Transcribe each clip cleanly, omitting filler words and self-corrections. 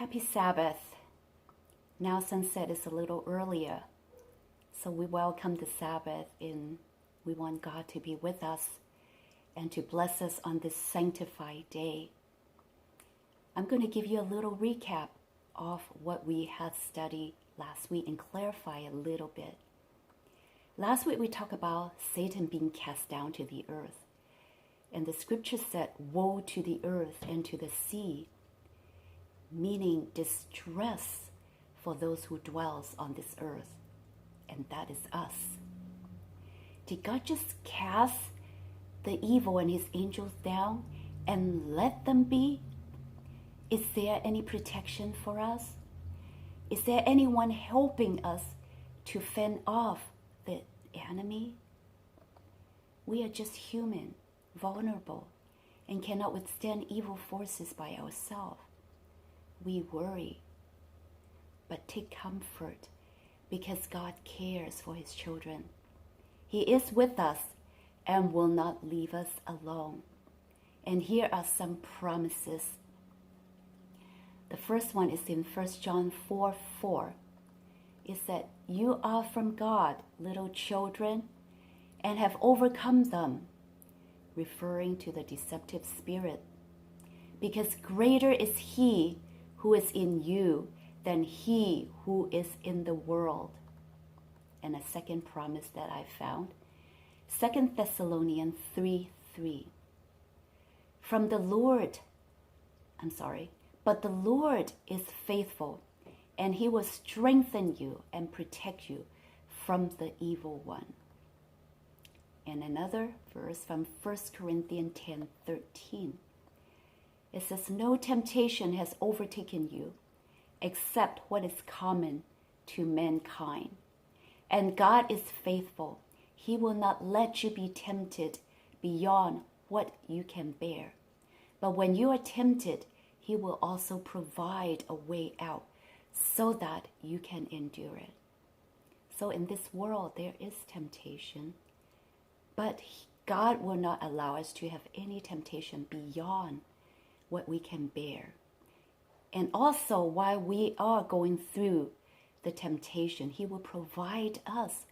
Happy Sabbath. Now sunset is a little earlier, so we welcome the Sabbath and we want God to be with us and to bless us on this sanctified day. I'm going to give you a little recap of what we had studied last week and clarify a little bit. Last week we talked about Satan being cast down to the earth. And the scripture said, woe to the earth and to the sea, meaning distress for those who dwells on this earth. And that is us. Did God just cast the evil and his angels down and let them be? Is there any protection for us? Is there anyone helping us to fend off the enemy? We are just human, vulnerable, and cannot withstand evil forces by ourselves. We worry, but take comfort because God cares for his children. He is with us and will not leave us alone. And here are some promises. The first one is in 1 John 4:4. It said, you are from God, little children, and have overcome them, referring to the deceptive spirit. Because greater is he who is in you than he who is in the world. And a second promise that I found, 2 Thessalonians 3:3. But the Lord is faithful, and he will strengthen you and protect you from the evil one. And another verse from 1 Corinthians 10:13. It says, no temptation has overtaken you except what is common to mankind. And God is faithful. He will not let you be tempted beyond what you can bear. But when you are tempted, he will also provide a way out so that you can endure it. So in this world, there is temptation, but God will not allow us to have any temptation beyond what we can bear. And also, while we are going through the temptation, he will provide us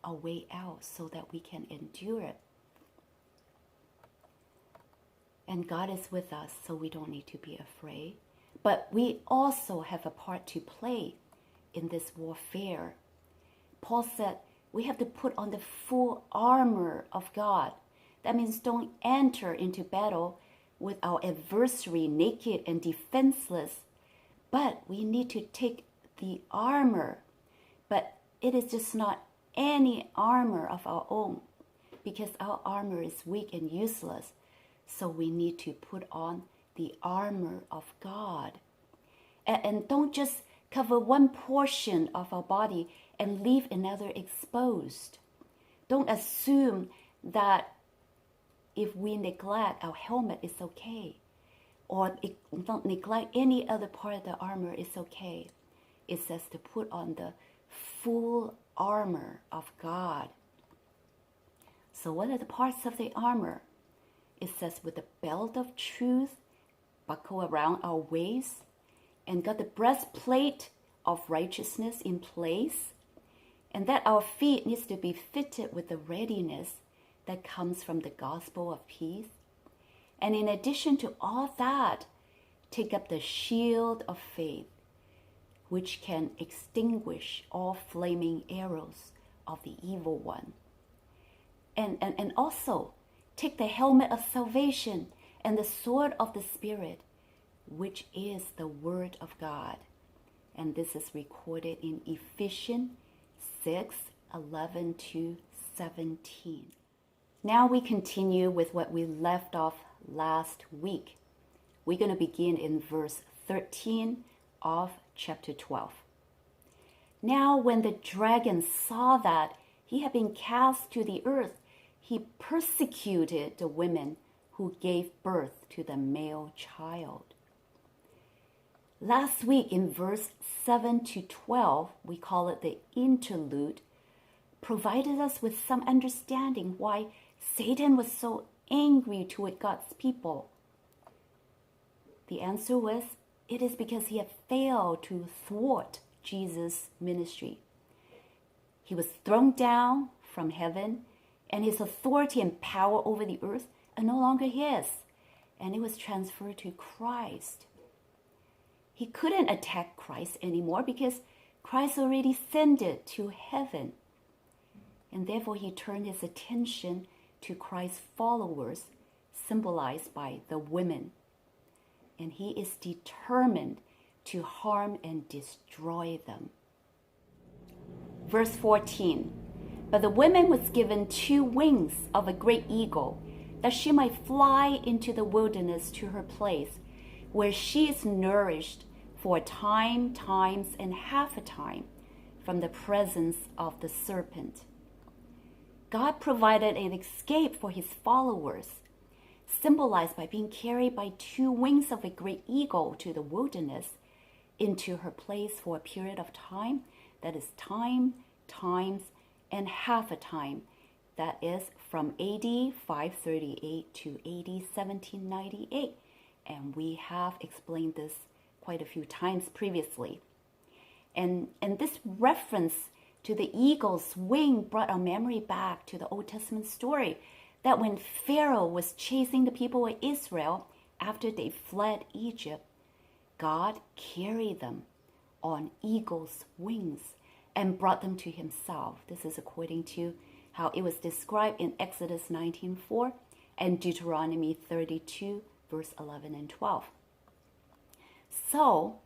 a way out so that we can endure it. And God is with us, so we don't need to be afraid. But we also have a part to play in this warfare. Paul said we have to put on the full armor of God. That means don't enter into battle with our adversary naked and defenseless. But we need to take the armor. But it is just not any armor of our own, because our armor is weak and useless. So we need to put on the armor of God. And don't just cover one portion of our body and leave another exposed. Don't assume that if we neglect our helmet, it's okay. Or don't neglect any other part of the armor, it's okay. It says to put on the full armor of God. So what are the parts of the armor? It says with the belt of truth, buckle around our waist, and got the breastplate of righteousness in place, and that our feet needs to be fitted with the readiness that comes from the gospel of peace. And in addition to all that, take up the shield of faith, which can extinguish all flaming arrows of the evil one. And also, take the helmet of salvation and the sword of the Spirit, which is the word of God. And this is recorded in Ephesians 6:11-17. Now we continue with what we left off last week. We're going to begin in verse 13 of chapter 12. Now when the dragon saw that he had been cast to the earth, he persecuted the women who gave birth to the male child. Last week in verse 7-12, we call it the interlude, provided us with some understanding why Satan was so angry toward God's people. The answer was it is because he had failed to thwart Jesus' ministry. He was thrown down from heaven, and his authority and power over the earth are no longer his, and it was transferred to Christ. He couldn't attack Christ anymore because Christ already ascended to heaven. And therefore he turned his attention to Christ's followers, symbolized by the women. And he is determined to harm and destroy them. Verse 14, but the woman was given 2 wings of a great eagle, that she might fly into the wilderness to her place, where she is nourished for a time, times, and half a time from the presence of the serpent. God provided an escape for his followers, symbolized by being carried by 2 wings of a great eagle to the wilderness into her place for a period of time, that is time, times, and half a time. That is from AD 538 to AD 1798. And we have explained this quite a few times previously. And this reference to the eagle's wing brought our memory back to the Old Testament story that when Pharaoh was chasing the people of Israel after they fled Egypt, God carried them on eagle's wings and brought them to himself. This is according to how it was described in Exodus 19:4 and Deuteronomy 32, verse 11 and 12. So,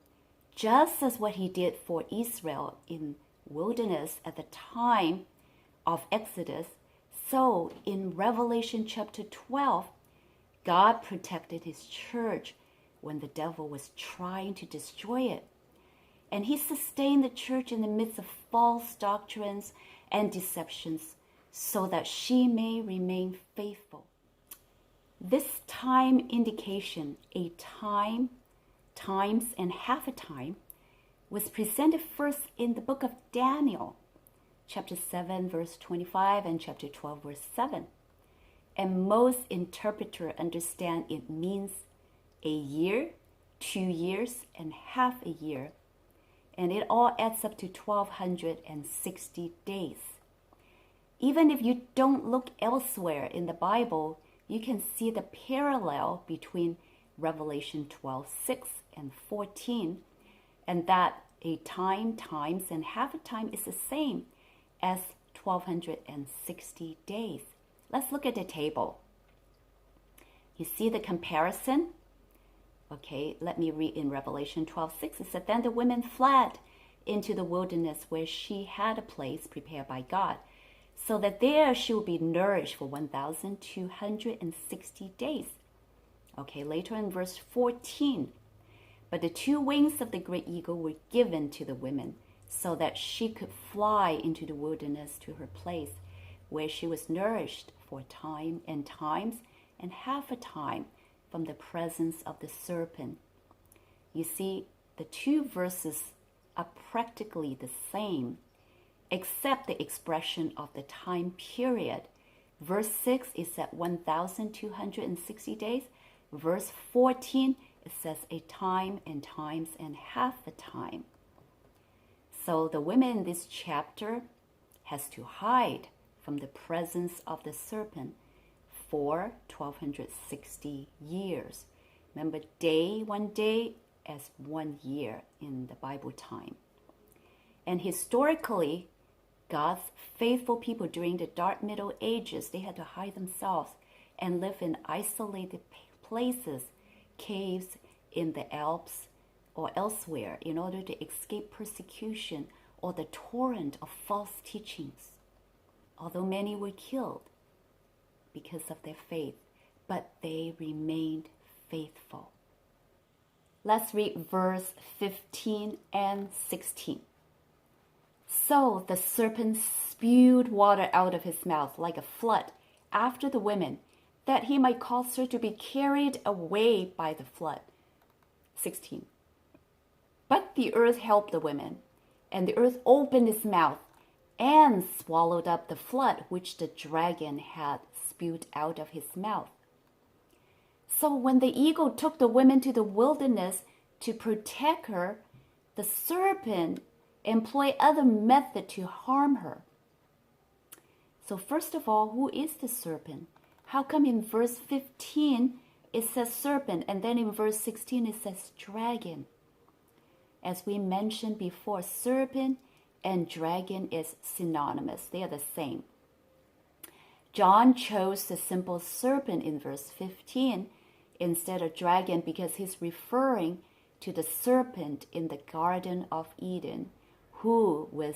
just as what he did for Israel in wilderness at the time of Exodus, so in Revelation chapter 12, God protected his church when the devil was trying to destroy it. And he sustained the church in the midst of false doctrines and deceptions so that she may remain faithful. This time indication, a time, times, and half a time, was presented first in the book of Daniel, chapter 7, verse 25, and chapter 12, verse 7. And most interpreters understand it means a year, 2 years, and half a year. And it all adds up to 1,260 days. Even if you don't look elsewhere in the Bible, you can see the parallel between Revelation 12:6 and 14, and that a time, times, and half a time is the same as 1,260 days. Let's look at the table. You see the comparison? Okay, let me read in Revelation 12:6. It said, then the women fled into the wilderness where she had a place prepared by God, so that there she would be nourished for 1,260 days. Okay, later in verse 14, but the 2 wings of the great eagle were given to the women, so that she could fly into the wilderness to her place, where she was nourished for time and times and half a time from the presence of the serpent. You see, the 2 verses are practically the same, except the expression of the time period. Verse 6 is at 1,260 days. Verse 14, it says a time and times and half a time. So the women in this chapter has to hide from the presence of the serpent for 1,260 years. Remember, one day as 1 year in the Bible time. And historically, God's faithful people during the dark Middle Ages, they had to hide themselves and live in isolated places, caves in the Alps or elsewhere, in order to escape persecution or the torrent of false teachings. Although many were killed because of their faith, but they remained faithful. Let's read verse 15 and 16. So the serpent spewed water out of his mouth like a flood after the women, that he might cause her to be carried away by the flood. 16. But the earth helped the women, and the earth opened its mouth and swallowed up the flood which the dragon had spewed out of his mouth. So when the eagle took the women to the wilderness to protect her, the serpent employed other methods to harm her. So first of all, who is the serpent? How come in verse 15 it says serpent, and then in verse 16 it says dragon? As we mentioned before, serpent and dragon is synonymous. They are the same. John chose the simple serpent in verse 15 instead of dragon because he's referring to the serpent in the Garden of Eden, who was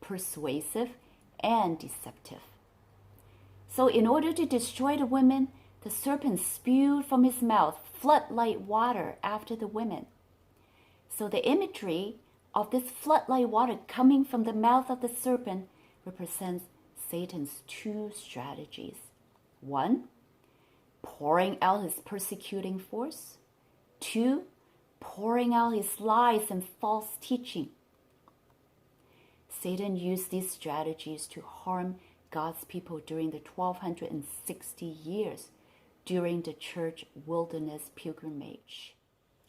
persuasive and deceptive. So in order to destroy the women, the serpent spewed from his mouth flood-like water after the women. So the imagery of this flood-like water coming from the mouth of the serpent represents Satan's two strategies. One, pouring out his persecuting force. Two, pouring out his lies and false teaching. Satan used these strategies to harm God's people during the 1260 years during the church wilderness pilgrimage.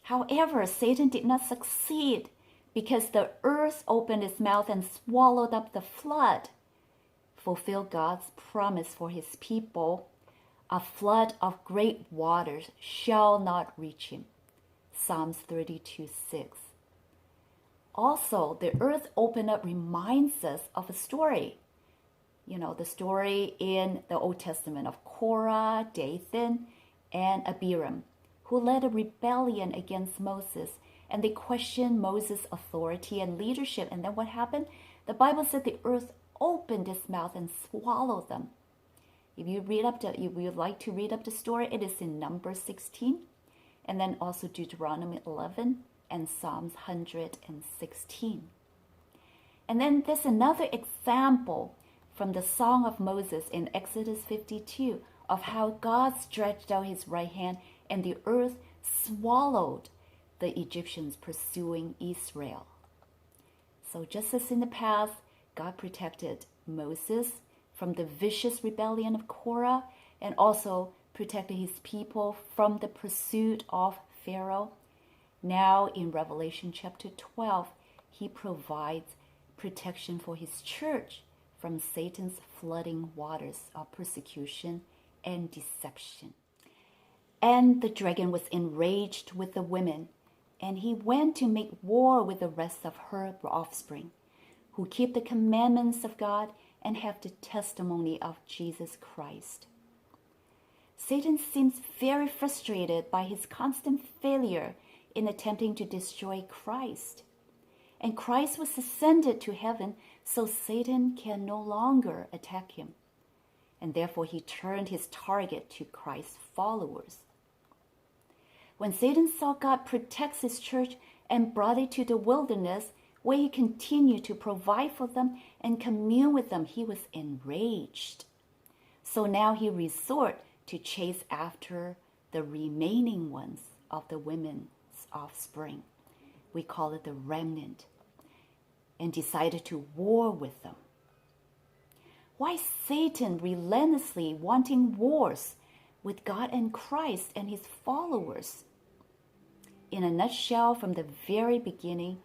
However, Satan did not succeed because the earth opened its mouth and swallowed up the flood, fulfilled God's promise for his people. A flood of great waters shall not reach him. Psalms 32:6. Also, the earth opened up reminds us of a story. You know, the story in the Old Testament of Korah, Dathan, and Abiram, who led a rebellion against Moses, and they questioned Moses' authority and leadership. And then what happened? The Bible said the earth opened its mouth and swallowed them. If you would like to read up the story, it is in Numbers 16, and then also Deuteronomy 11 and Psalms 116. And then there's another example from the Song of Moses in Exodus 52 of how God stretched out his right hand and the earth swallowed the Egyptians pursuing Israel. So just as in the past, God protected Moses from the vicious rebellion of Korah and also protected his people from the pursuit of Pharaoh. Now in Revelation chapter 12, he provides protection for his church from Satan's flooding waters of persecution and deception. And the dragon was enraged with the women, and he went to make war with the rest of her offspring, who keep the commandments of God and have the testimony of Jesus Christ. Satan seems very frustrated by his constant failure in attempting to destroy Christ. And Christ was ascended to heaven, so Satan can no longer attack him. And therefore he turned his target to Christ's followers. When Satan saw God protect his church and brought it to the wilderness, where he continued to provide for them and commune with them, he was enraged. So now he resorted to chase after the remaining ones of the women's offspring. We call it the remnant, and decided to war with them. Why Satan relentlessly wanting wars with God and Christ and his followers? In a nutshell, from the very beginning,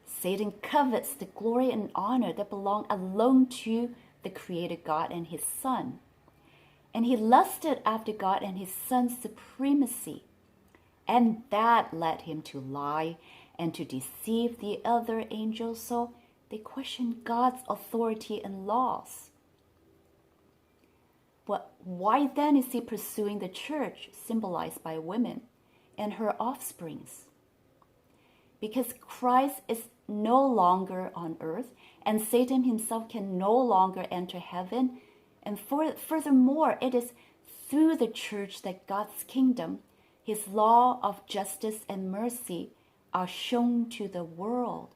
Satan covets the glory and honor that belong alone to the Creator God and his Son. And he lusted after God and his Son's supremacy. And that led him to lie and to deceive the other angels, so they questioned God's authority and laws. But why then is he pursuing the church, symbolized by women, and her offsprings? Because Christ is no longer on earth, and Satan himself can no longer enter heaven. And furthermore, it is through the church that God's kingdom, his law of justice and mercy, are shown to the world.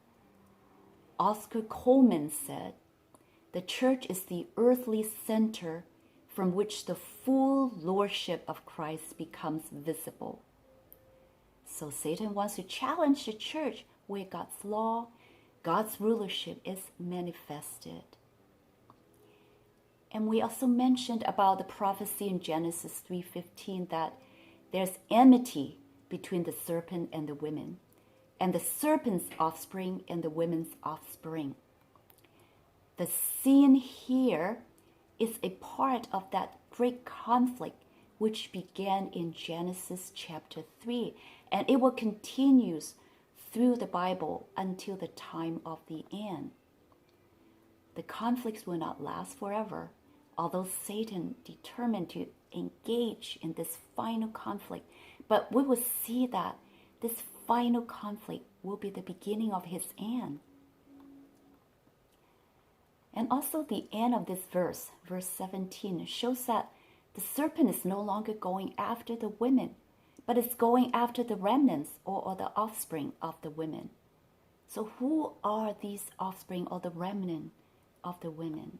Oscar Coleman said, "The church is the earthly center from which the full lordship of Christ becomes visible." So Satan wants to challenge the church where God's law, God's rulership is manifested. And we also mentioned about the prophecy in Genesis 3:15 that there's enmity between the serpent and the women. and the serpent's offspring and the woman's offspring. The scene here is a part of that great conflict which began in Genesis chapter 3, and it will continue through the Bible until the time of the end. The conflicts will not last forever, although Satan determined to engage in this final conflict. But we will see that this final conflict will be the beginning of his end. And also the end of this verse 17, shows that the serpent is no longer going after the women, but it's going after the remnants or the offspring of the women. So who are these offspring or the remnant of the women?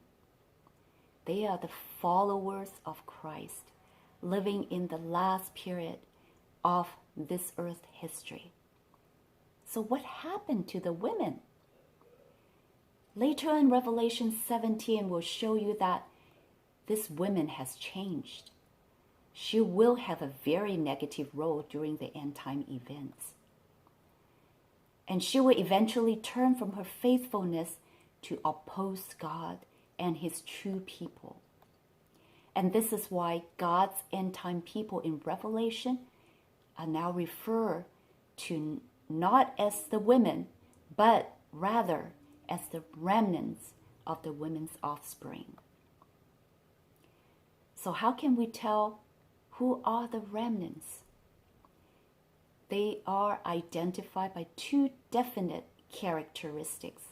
They are the followers of Christ, living in the last period of this earth history. So what happened to the women? Later in Revelation 17 will show you that this woman has changed. She will have a very negative role during the end time events. And she will eventually turn from her faithfulness to oppose God and his true people. And this is why God's end time people in Revelation are now referred to not as the women, but rather as the remnants of the women's offspring. So how can we tell who are the remnants? They are identified by two definite characteristics.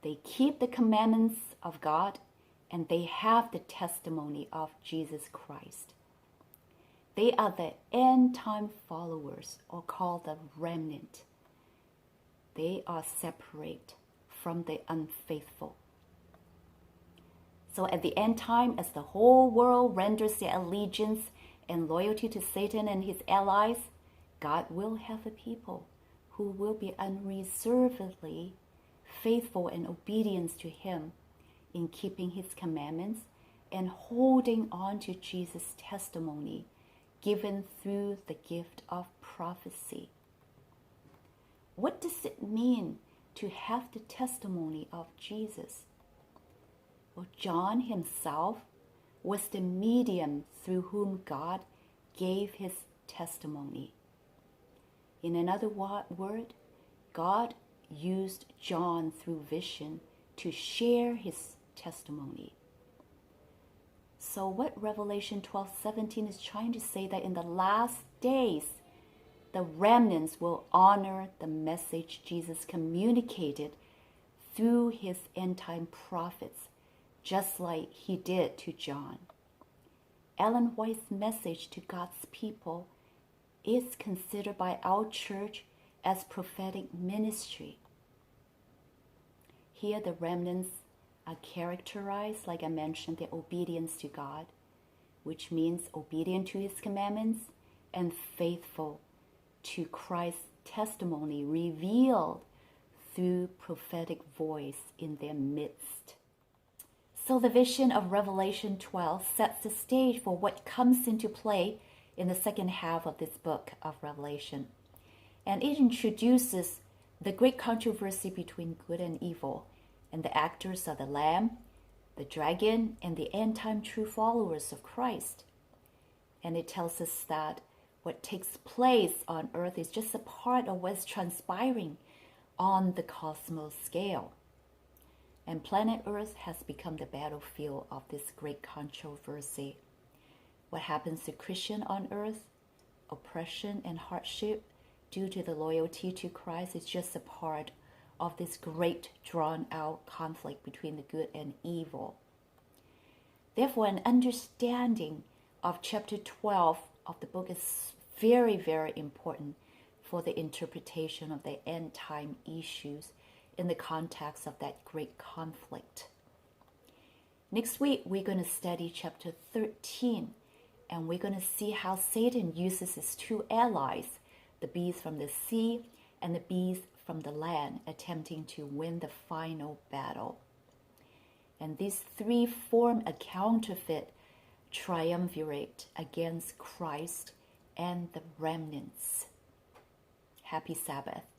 They keep the commandments of God, and they have the testimony of Jesus Christ. They are the end-time followers, or called the remnant. They are separate from the unfaithful. So at the end time, as the whole world renders their allegiance and loyalty to Satan and his allies, God will have a people who will be unreservedly faithful and obedient to him in keeping his commandments and holding on to Jesus' testimony given through the gift of prophecy. What does it mean to have the testimony of Jesus? Well, John himself was the medium through whom God gave his testimony. In another word, God used John through vision to share his testimony. So what Revelation 12:17 is trying to say, that in the last days, the remnants will honor the message Jesus communicated through his end-time prophets, just like he did to John. Ellen White's message to God's people is considered by our church as prophetic ministry. Here the remnants are characterized, like I mentioned, their obedience to God, which means obedient to his commandments and faithful to Christ's testimony revealed through prophetic voice in their midst. So the vision of Revelation 12 sets the stage for what comes into play in the second half of this book of Revelation. And it introduces the great controversy between good and evil, and the actors are the Lamb, the dragon, and the end-time true followers of Christ. And it tells us that what takes place on earth is just a part of what's transpiring on the cosmos scale. And planet Earth has become the battlefield of this great controversy. What happens to Christians on earth, oppression and hardship due to the loyalty to Christ, is just a part of this great drawn-out conflict between the good and evil. Therefore, an understanding of chapter 12 of the book is very, very important for the interpretation of the end-time issues in the context of that great conflict. Next week, we're going to study chapter 13, and we're going to see how Satan uses his two allies, the beast from the sea and the beast from the land, attempting to win the final battle. And these three form a counterfeit triumvirate against Christ and the remnants. Happy Sabbath.